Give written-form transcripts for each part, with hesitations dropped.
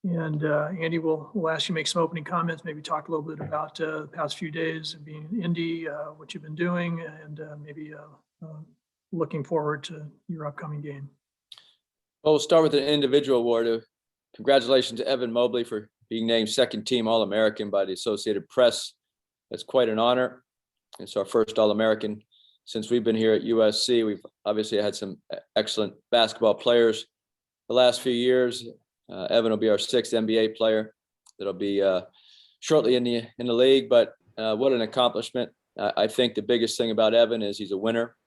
And Andy, we'll ask you to make some opening comments, maybe talk a little bit about the past few days of being in Indy, what you've been doing, and maybe looking forward to your upcoming game. Well, we'll start with an individual award. Congratulations to Evan Mobley for being named second team All-American by the Associated Press. That's quite an honor. It's our first All-American since we've been here at USC. We've obviously had some excellent basketball players the last few years. Evan will be our sixth NBA player that'll be shortly in the league, but what an accomplishment. I think the biggest thing about Evan is he's a winner,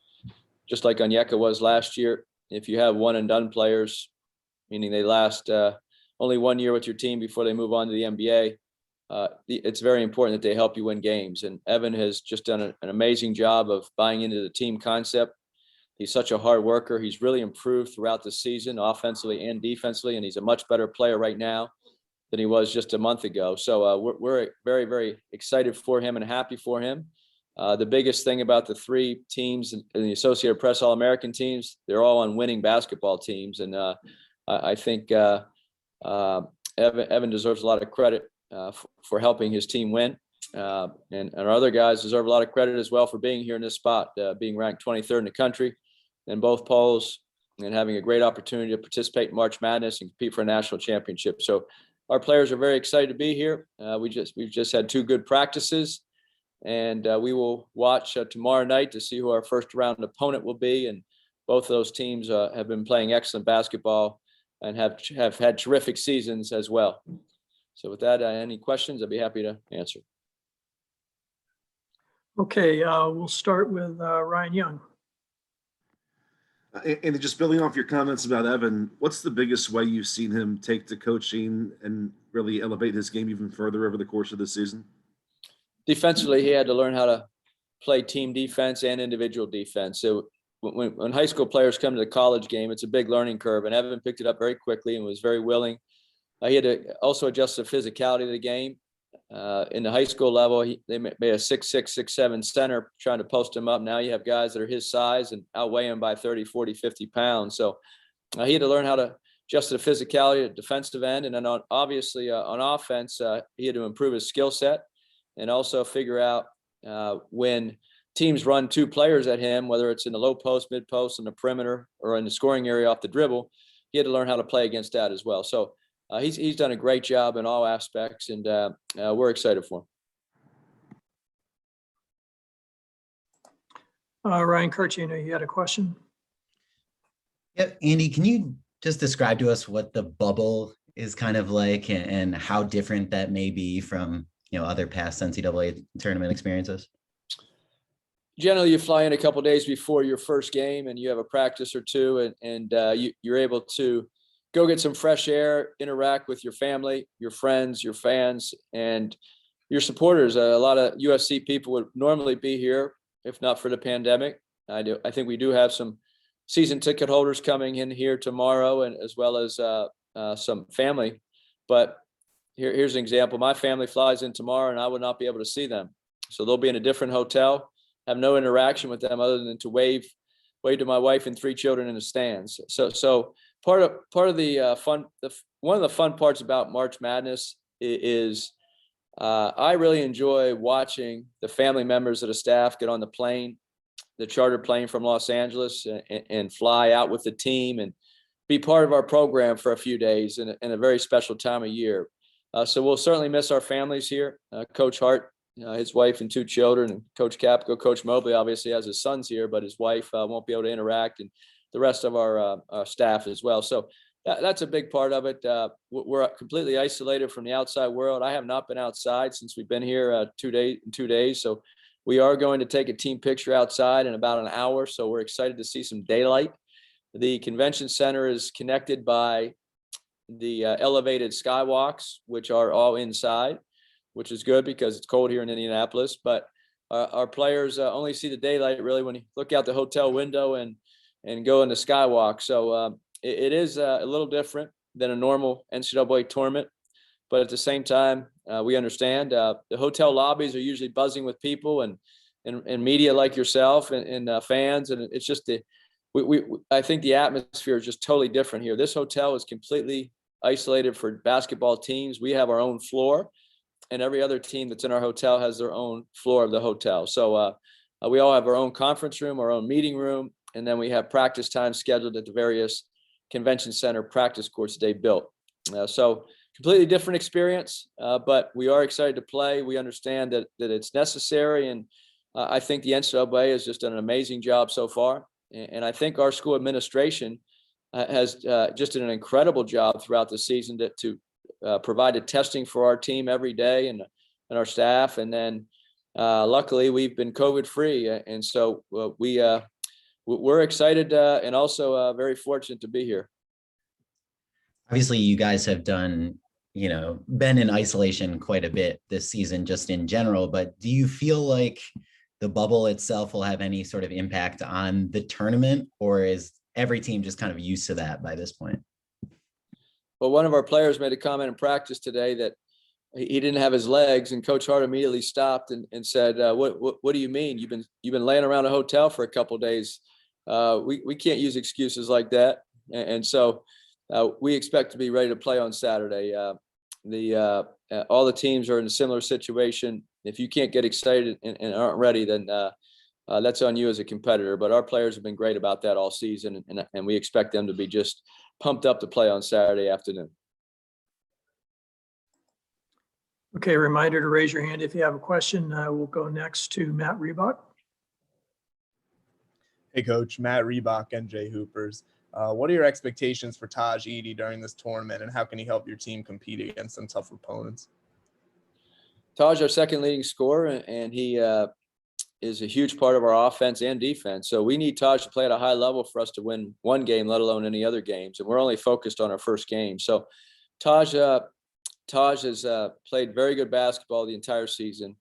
just like Onyeka was last year. If you have one and done players, meaning they last only 1 year with your team before they move on to the NBA, it's very important that they help you win games. And Evan has just done an amazing job of buying into the team concept. He's such a hard worker. He's really improved throughout the season, offensively and defensively, and he's a much better player right now than he was just a month ago. So we're very, very excited for him and happy for him. The biggest thing about the three teams in the Associated Press All-American teams, they're all on winning basketball teams. And I think Evan deserves a lot of credit for helping his team win. And our other guys deserve a lot of credit as well for being here in this spot, being ranked 23rd in the country in both polls and having a great opportunity to participate in March Madness and compete for a national championship. So our players are very excited to be here. We've just had two good practices, and we will watch tomorrow night to see who our first round opponent will be. And both of those teams have been playing excellent basketball and have had terrific seasons as well. So with that, any questions, I'd be happy to answer. Okay, we'll start with Ryan Young. And just building off your comments about Evan, what's the biggest way you've seen him take to coaching and really elevate his game even further over the course of the season? Defensively, he had to learn how to play team defense and individual defense. So when high school players come to the college game, it's a big learning curve, and Evan picked it up very quickly and was very willing. He had to also adjust the physicality of the game. In the high school level, they made a 6'6", 6'7" center trying to post him up. Now you have guys that are his size and outweigh him by 30, 40, 50 pounds. So he had to learn how to adjust the physicality at the defensive end. And then obviously on offense, he had to improve his skill set and also figure out when teams run two players at him, whether it's in the low post, mid post, on the perimeter, or in the scoring area off the dribble, he had to learn how to play against that as well. So he's done a great job in all aspects, and we're excited for him. Ryan Kirchie, I know you had a question. Yeah, Andy, can you just describe to us what the bubble is kind of like and how different that may be from other past NCAA tournament experiences? Generally, you fly in a couple of days before your first game, and you have a practice or two, and you're able to go get some fresh air, interact with your family, your friends, your fans, and your supporters. A lot of USC people would normally be here if not for the pandemic. I think we do have some season ticket holders coming in here tomorrow, and as well as some family. But here's an example. My family flies in tomorrow, and I would not be able to see them. So they'll be in a different hotel, have no interaction with them other than to wave to my wife and three children in the stands. So part of the fun, one of the fun parts about March Madness is I really enjoy watching the family members of the staff get on the plane, the charter plane from Los Angeles, and fly out with the team and be part of our program for a few days in a very special time of year. So we'll certainly miss our families here. Coach Hart, his wife and two children, and Coach Capco, Coach Mobley obviously has his sons here, but his wife won't be able to interact, and the rest of our staff as well. So that's a big part of it. We're completely isolated from the outside world. I have not been outside since we've been here 2 days. So we are going to take a team picture outside in about an hour. So we're excited to see some daylight. The convention center is connected by the elevated skywalks, which are all inside, which is good because it's cold here in Indianapolis. But our players only see the daylight really when you look out the hotel window and go in the skywalk. So it is a little different than a normal NCAA tournament, but at the same time, we understand the hotel lobbies are usually buzzing with people and media like yourself and fans, and it's just I think the atmosphere is just totally different here. This hotel is completely isolated for basketball teams. We have our own floor, and every other team that's in our hotel has their own floor of the hotel. So we all have our own conference room, our own meeting room, and then we have practice time scheduled at the various convention center practice courts they built. So completely different experience, but we are excited to play. We understand that it's necessary, and I think the NCAA has just done an amazing job so far. And I think our school administration has just done an incredible job throughout the season to provide testing for our team every day and our staff. And then luckily we've been COVID free, and so we're excited and also very fortunate to be here. Obviously, you guys have done, been in isolation quite a bit this season, just in general, but do you feel like the bubble itself will have any sort of impact on the tournament, or is every team just kind of used to that by this point? Well, one of our players made a comment in practice today that he didn't have his legs, and Coach Hart immediately stopped and said, what do you mean? You've been laying around a hotel for a couple of days. We can't use excuses like that. And so we expect to be ready to play on Saturday. All the teams are in a similar situation. If you can't get excited and aren't ready, then that's on you as a competitor. But our players have been great about that all season, and we expect them to be just pumped up to play on Saturday afternoon. Okay, reminder to raise your hand if you have a question. We'll go next to Matt Reebok. Hey, Coach. Matt Reebok, NJ Hoopers. What are your expectations for Taj Edey during this tournament, and how can he help your team compete against some tough opponents? Taj, our second leading scorer, and he is a huge part of our offense and defense. So we need Taj to play at a high level for us to win one game, let alone any other games. And we're only focused on our first game. So Taj has played very good basketball the entire season,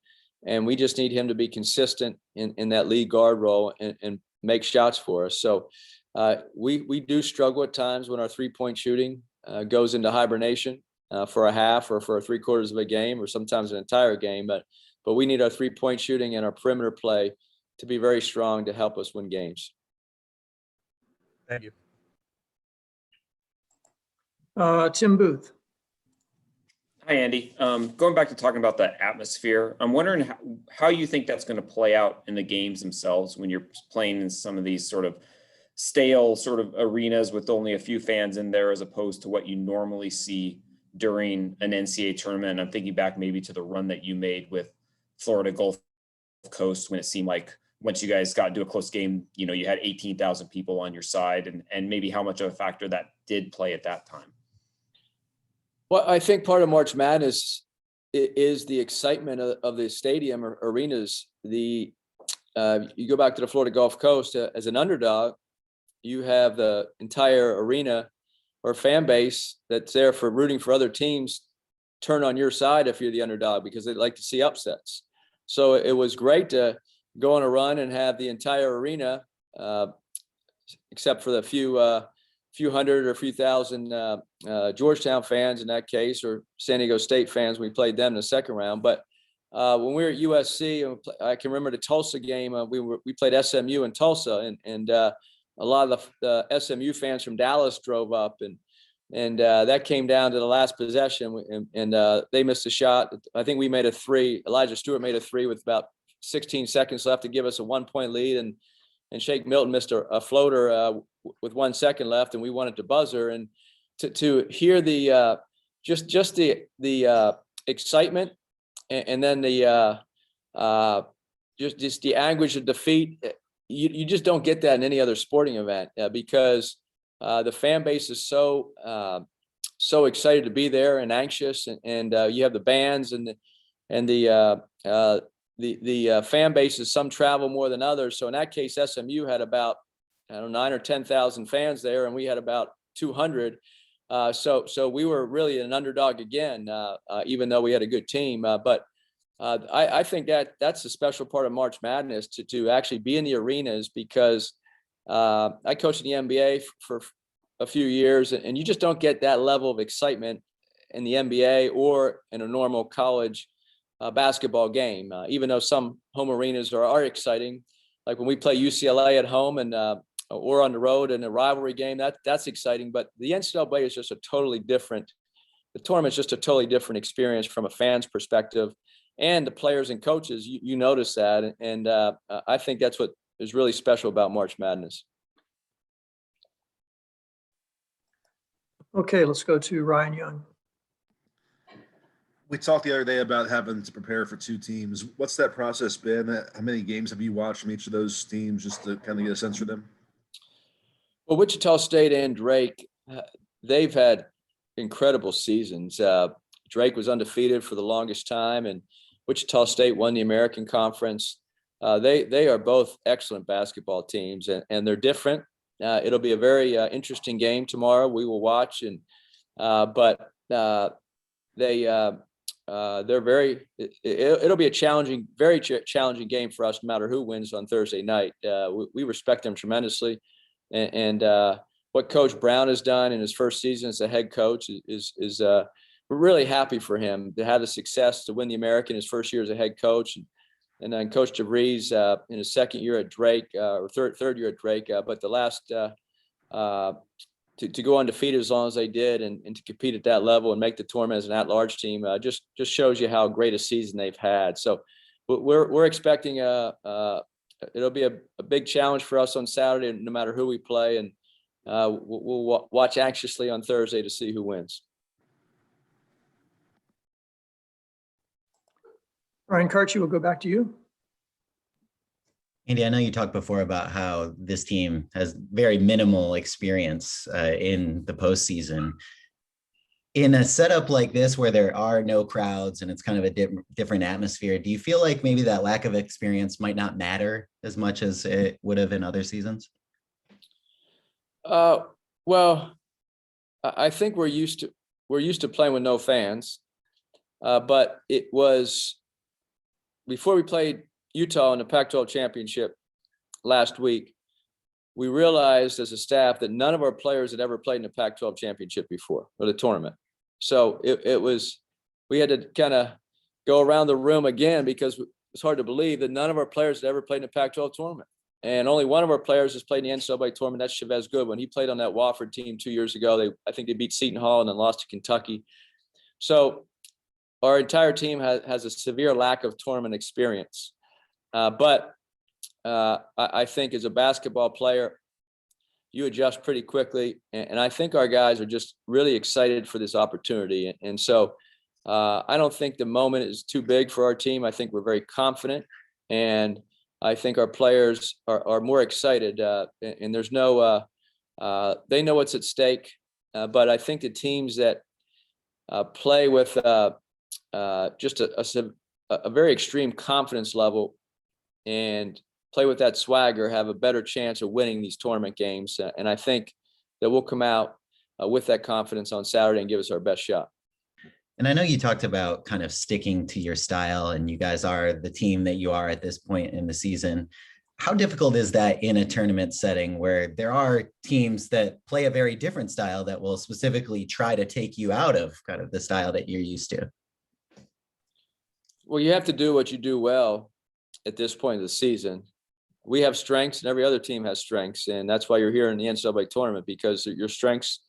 and we just need him to be consistent in that lead guard role and make shots for us. So we do struggle at times when our three-point shooting goes into hibernation for a half or for 3/4 of a game or sometimes an entire game. But we need our three-point shooting and our perimeter play to be very strong to help us win games. Thank you. Tim Booth. Hi, Andy. Going back to talking about the atmosphere, I'm wondering how you think that's going to play out in the games themselves when you're playing in some of these sort of stale sort of arenas with only a few fans in there, as opposed to what you normally see during an NCAA tournament. I'm thinking back maybe to the run that you made with Florida Gulf Coast, when it seemed like once you guys got into a close game, you had 18,000 people on your side, and maybe how much of a factor that did play at that time. Well, I think part of March Madness is the excitement of the stadium or arenas. You go back to the Florida Gulf Coast as an underdog, you have the entire arena or fan base that's there for rooting for other teams turn on your side if you're the underdog, because they'd like to see upsets. So it was great to go on a run and have the entire arena, except for the few hundred or few thousand Georgetown fans in that case, or San Diego State fans. We played them in the second round. But when we were at USC, I can remember the Tulsa game. We played SMU in Tulsa, and a lot of the SMU fans from Dallas drove up, and that came down to the last possession, and they missed a shot. I think we made a three. Elijah Stewart made a three with about 16 seconds left to give us a 1-point lead, and Shake Milton missed a floater with 1 second left, and we wanted to buzzer. And to hear the just the excitement, and then the just the anguish of defeat, you just don't get that in any other sporting event, because the fan base is so excited to be there and anxious, and you have the bands and the fan bases. Some travel more than others. So in that case, SMU had about 9,000 or 10,000 fans there, and we had about 200. So we were really an underdog again, even though we had a good team. But I think that's a special part of March Madness to actually be in the arenas, because I coached in the NBA for a few years, and you just don't get that level of excitement in the NBA or in a normal college basketball game, even though some home arenas are exciting. Like when we play UCLA at home, and or on the road in a rivalry game. That's exciting. But the NCAA is just a totally different. The tournament's just a totally different experience from a fan's perspective, and the players and coaches. You notice that, and I think that's what is really special about March Madness. Okay, let's go to Ryan Young. We talked the other day about having to prepare for two teams. What's that process been? How many games have you watched from each of those teams just to kind of get a sense for them? Well, Wichita State and Drake, they've had incredible seasons. Drake was undefeated for the longest time, and Wichita State won the American Conference. They are both excellent basketball teams, and they're different. It'll be a very interesting game tomorrow. We will watch, and but they're very. It'll be a challenging, very challenging game for us, no matter who wins on Thursday night. We respect them tremendously, and what Coach Brown has done in his first season as a head coach is we're really happy for him to have the success to win the American his first year as a head coach, and then Coach DeVries in his second year at Drake or third year at Drake, but the last. To go undefeated as long as they did and to compete at that level and make the tournament as an at-large team just shows you how great a season they've had. So we're expecting it'll be a big challenge for us on Saturday, no matter who we play, and we'll watch anxiously on Thursday to see who wins. Ryan Karchi, we'll go back to you. Andy, I know you talked before about how this team has very minimal experience in the postseason. In a setup like this, where there are no crowds and it's kind of a different atmosphere, do you feel like maybe that lack of experience might not matter as much as it would have in other seasons? Well, I think we're used to playing with no fans, but it was before we played Utah in the Pac-12 championship last week. We realized as a staff that none of our players had ever played in the Pac-12 championship before, or the tournament. So we had to kind of go around the room again, because it's hard to believe that none of our players had ever played in the Pac-12 tournament. And only one of our players has played in the NCAA tournament. That's Chavez Goodwin. He played on that Wofford team 2 years ago. I think they beat Seton Hall and then lost to Kentucky. So our entire team has a severe lack of tournament experience. But I think as a basketball player, you adjust pretty quickly. And I think our guys are just really excited for this opportunity. And so I don't think the moment is too big for our team. I think we're very confident. And I think our players are more excited. And there's no, they know what's at stake. But I think the teams that play with just a very extreme confidence level and play with that swagger have a better chance of winning these tournament games. And I think that we'll come out with that confidence on Saturday and give us our best shot. And I know you talked about kind of sticking to your style, and you guys are the team that you are at this point in the season. How difficult is that in a tournament setting where there are teams that play a very different style that will specifically try to take you out of kind of the style that you're used to? Well, you have to do what you do well at this point of the season. We have strengths and every other team has strengths. And that's why you're here in the NCAA tournament, because your strengths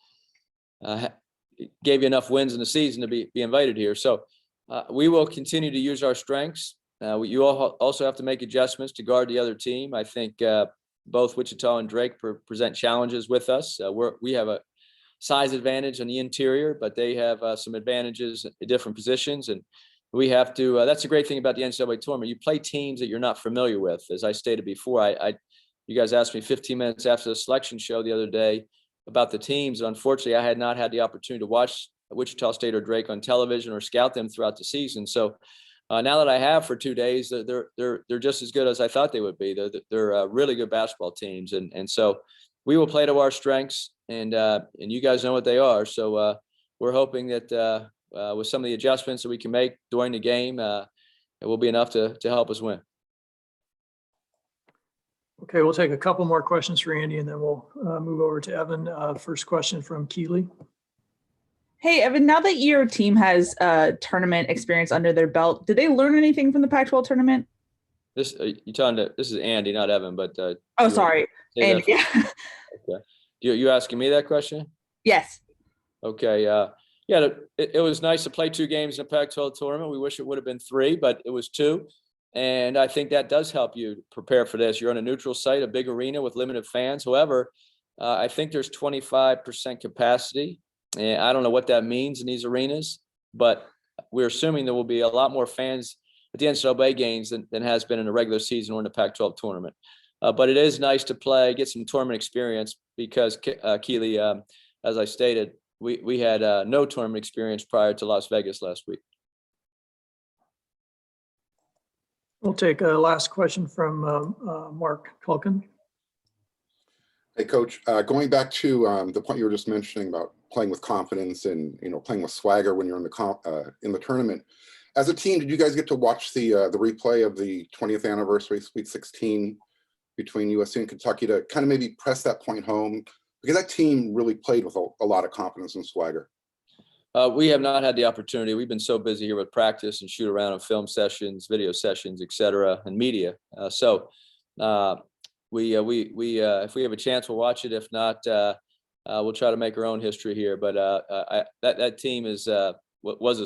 gave you enough wins in the season to be invited here. So we will continue to use our strengths. You all also have to make adjustments to guard the other team. I think both Wichita and Drake present challenges with us. We have a size advantage on the interior, but they have some advantages in different positions. And we have to, that's the great thing about the NCAA tournament. You play teams that you're not familiar with. As I stated before, you guys asked me 15 minutes after the selection show the other day about the teams. And unfortunately, I had not had the opportunity to watch Wichita State or Drake on television or scout them throughout the season. So now that I have for 2 days, they're just as good as I thought they would be. They're really good basketball teams. And so we will play to our strengths, and you guys know what they are. So we're hoping that with some of the adjustments that we can make during the game, it will be enough to help us win. Okay, we'll take a couple more questions for Andy, and then we'll move over to Evan. First question from Keeley. Hey, Evan, now that your team has tournament experience under their belt, did they learn anything from the Pac-12 tournament? This is Andy, not Evan, but sorry. Say And that. yeah, Okay. You asking me that question? yes. Okay. Yeah, it was nice to play 2 games in a Pac-12 tournament. We wish it would have been 3, but it was 2. And I think that does help you prepare for this. You're on a neutral site, a big arena with limited fans. However, I think there's 25% capacity. And I don't know what that means in these arenas, but we're assuming there will be a lot more fans at the NCAA games than has been in a regular season or in the Pac-12 tournament. But it is nice to play, get some tournament experience because Keely, as I stated, we had no tournament experience prior to Las Vegas last week. We'll take a last question from Mark Culkin. Hey, Coach, going back to the point you were just mentioning about playing with confidence and, playing with swagger when you're in the tournament. As a team, did you guys get to watch the replay of the 20th anniversary Sweet 16 between USC and Kentucky to kind of maybe press that point home? Because that team really played with a lot of confidence and swagger. We have not had the opportunity. We've been so busy here with practice and shoot around and film sessions, video sessions, et cetera, and media. We if we have a chance, we'll watch it. If not, we'll try to make our own history here. But that team was a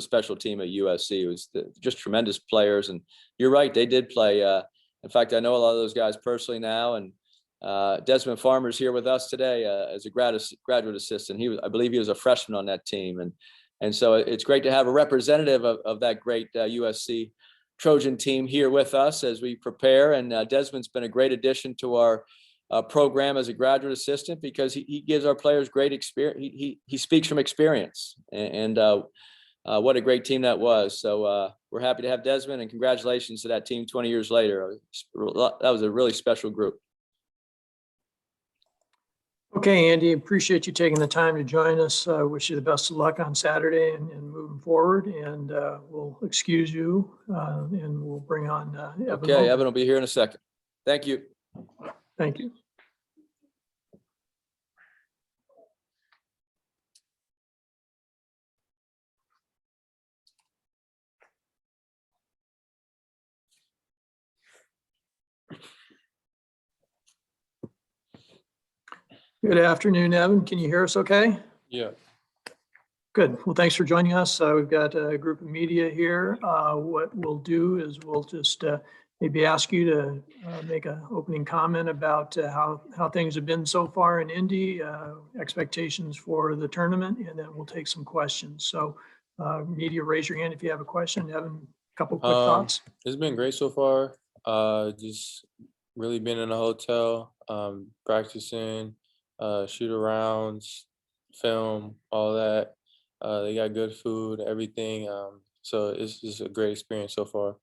special team at USC. It was just tremendous players. And you're right, they did play. In fact, I know a lot of those guys personally now. And Desmond Farmer's here with us today as a graduate assistant. I believe he was a freshman on that team. And so it's great to have a representative of that great USC Trojan team here with us as we prepare. And Desmond's been a great addition to our program as a graduate assistant because he gives our players great experience. He speaks from experience, and what a great team that was. So we're happy to have Desmond, and congratulations to that team 20 years later. That was a really special group. Okay, Andy, appreciate you taking the time to join us. Wish you the best of luck on Saturday and moving forward. And we'll excuse you and we'll bring on Evan. Okay, Mobley. Evan will be here in a second. Thank you. Thank you. Good afternoon, Evan. Can you hear us okay? Yeah. Good. Well, thanks for joining us. We've got a group of media here. What we'll do is we'll just maybe ask you to make an opening comment about how things have been so far in Indy, expectations for the tournament, and then we'll take some questions. So media, raise your hand if you have a question. Evan, a couple quick thoughts. It's been great so far. Just really been in a hotel, practicing, shoot arounds, film, all that. They got good food, everything. So it's just a great experience so far.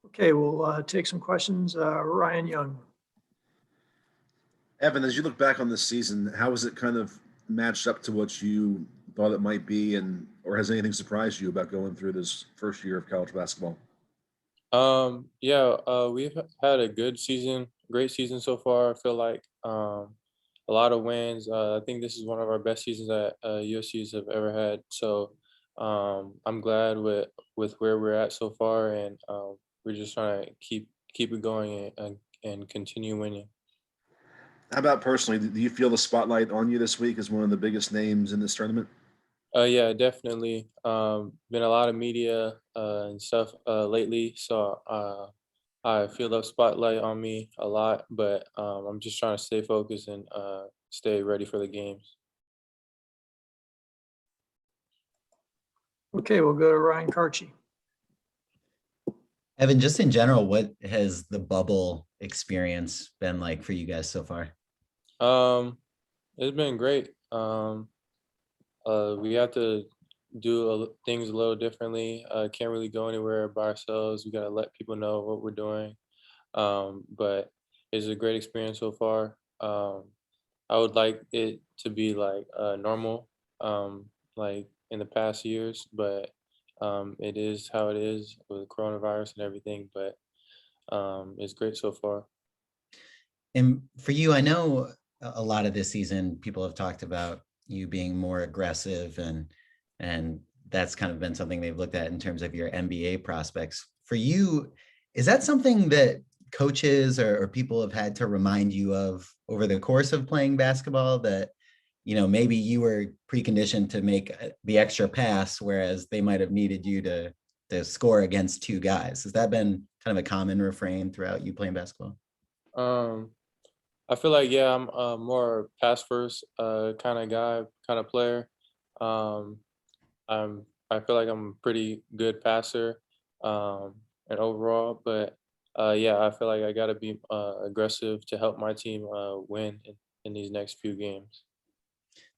Okay, we'll take some questions. Ryan Young. Evan, as you look back on this season, how has it kind of matched up to what you thought it might be, or has anything surprised you about going through this first year of college basketball? We've had a good season, great season so far. I feel like a lot of wins. I think this is one of our best seasons that USC's have ever had. So I'm glad with where we're at so far, and we're just trying to keep it going and continue winning. How about personally, do you feel the spotlight on you this week as one of the biggest names in this tournament? Yeah, definitely. Been a lot of media and stuff lately, so I feel the spotlight on me a lot, but I'm just trying to stay focused and stay ready for the games. Okay, we'll go to Ryan Karchi. Evan, just in general, what has the bubble experience been like for you guys so far? It's been great. We have to do things a little differently. Can't really go anywhere by ourselves. We gotta let people know what we're doing. But it's a great experience so far. I would like it to be like normal, like in the past years, but it is how it is with coronavirus and everything. But it's great so far. And for you, I know a lot of this season, people have talked about you being more aggressive, and that's kind of been something they've looked at in terms of your NBA prospects. For you, is that something that coaches or people have had to remind you of over the course of playing basketball that, maybe you were preconditioned to make the extra pass, whereas they might have needed you to score against two guys? Has that been kind of a common refrain throughout you playing basketball? I feel like, yeah, I'm a more pass first kind of guy, kind of player. Um, I feel like I'm a pretty good passer and overall, but yeah, I feel like I got to be aggressive to help my team win in these next few games.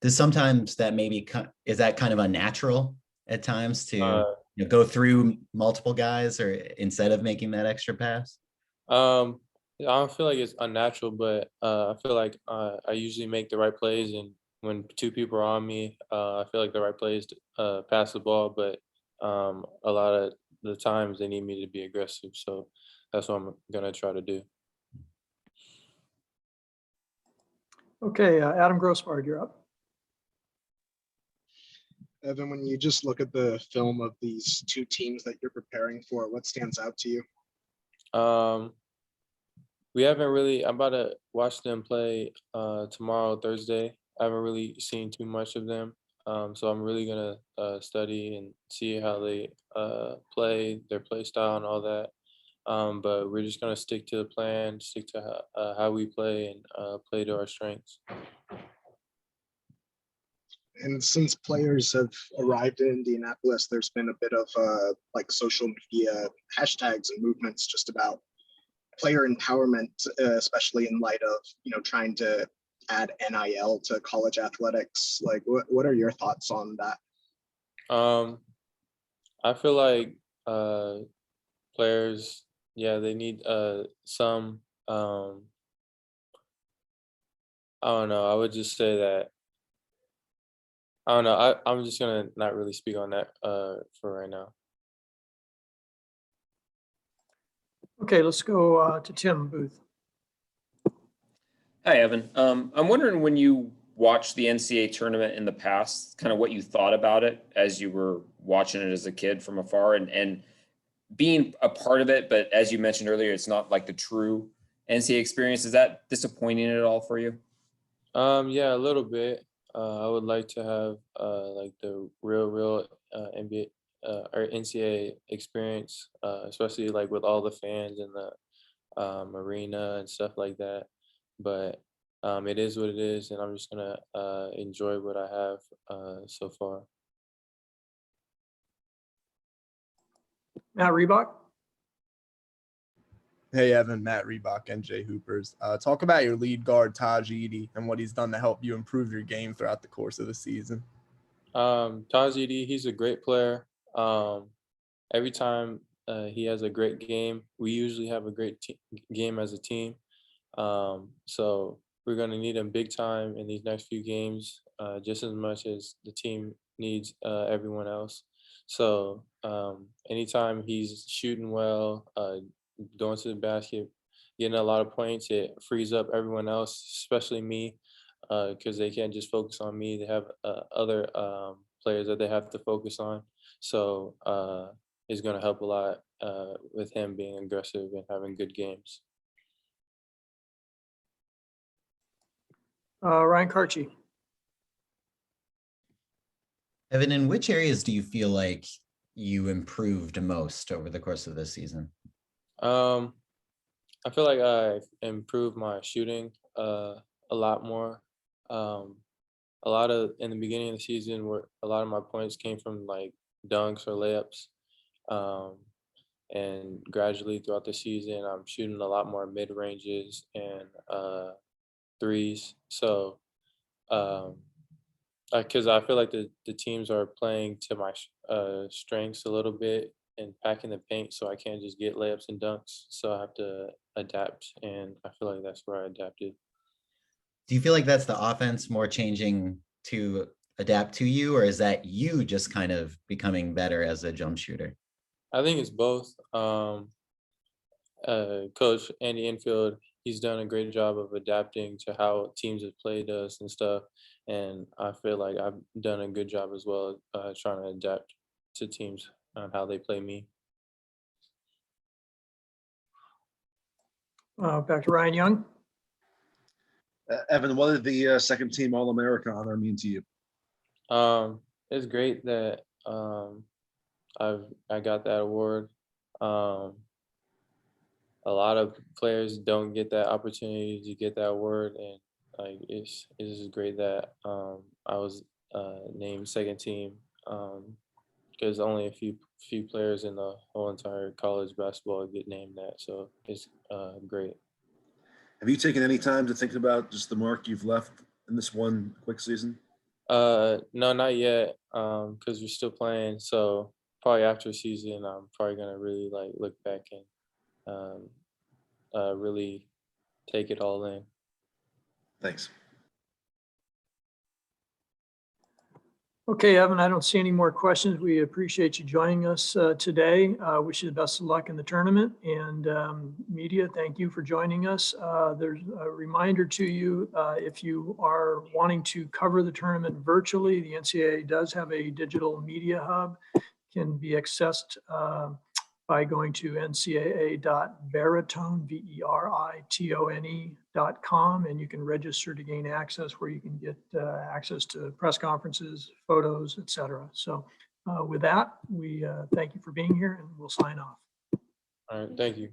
Does sometimes that maybe is that kind of unnatural at times to Uh, go through multiple guys or instead of making that extra pass? I don't feel like it's unnatural, but I feel like I usually make the right plays, and when two people are on me, I feel like the right plays to pass the ball. But a lot of the times they need me to be aggressive, so that's what I'm gonna try to do. Okay, Adam Grossbard, you're up. Evan, when you just look at the film of these two teams that you're preparing for, what stands out to you? We haven't really. I'm about to watch them play tomorrow, Thursday. I haven't really seen too much of them, so I'm really gonna study and see how they play, their play style, and all that. But we're just gonna stick to the plan, stick to how we play, and play to our strengths. And since players have arrived in Indianapolis, there's been a bit of like social media hashtags and movements just about player empowerment, especially in light of trying to add NIL to college athletics. Like, what are your thoughts on that? I feel like players, yeah, they need some. I don't know. I would just say that. I don't know. I'm just gonna not really speak on that for right now. Okay, let's go to Tim Booth. Hi, Evan. I'm wondering when you watched the NCAA tournament in the past, kind of what you thought about it as you were watching it as a kid from afar and being a part of it. But as you mentioned earlier, it's not like the true NCAA experience. Is that disappointing at all for you? Yeah, a little bit. I would like to have like the real NBA or NCAA experience, especially like with all the fans in the arena and stuff like that. But it is what it is, and I'm just gonna enjoy what I have so far. Matt Reebok. Hey, Evan, Matt Reebok, NJ Hoopers. Talk about your lead guard, Taj Edey, and what he's done to help you improve your game throughout the course of the season. Taj Edey, he's a great player. Every time he has a great game, we usually have a great game as a team. So we're going to need him big time in these next few games, just as much as the team needs everyone else. So anytime he's shooting well, going to the basket, getting a lot of points, it frees up everyone else, especially me, because they can't just focus on me. They have other players that they have to focus on. So it's going to help a lot with him being aggressive and having good games. Ryan Karchi. Evan, in which areas do you feel like you improved most over the course of this season? I feel like I improved my shooting a lot more. In the beginning of the season, where a lot of my points came from like dunks or layups, and gradually throughout the season, I'm shooting a lot more mid ranges and threes. So, because I feel like the teams are playing to my strengths a little bit and packing the paint, so I can't just get layups and dunks. So I have to adapt, and I feel like that's where I adapted. Do you feel like that's the offense more changing to adapt to you, or is that you just kind of becoming better as a jump shooter? I think it's both. Coach Andy Enfield, he's done a great job of adapting to how teams have played us and stuff. And I feel like I've done a good job as well, trying to adapt to teams on how they play me. Back to Ryan Young. Evan, what did the second team All-America honor mean to you? It's great that I got that award. A lot of players don't get that opportunity to get that award, and like it's just great that I was named second team, because only a few players in the whole entire college basketball get named that, so it's great. Have you taken any time to think about just the mark you've left in this one quick season? No, not yet, because we're still playing, so probably after season I'm probably gonna really like look back and really take it all in. Thanks. Okay, Evan, I don't see any more questions. We appreciate you joining us today. Wish you the best of luck in the tournament. And media, thank you for joining us. There's a reminder to you, if you are wanting to cover the tournament virtually, the NCAA does have a digital media hub, can be accessed by going to ncaa.veritone, veritone.com, and you can register to gain access where you can get access to press conferences, photos, etc. So with that, we thank you for being here, and we'll sign off. All right, thank you.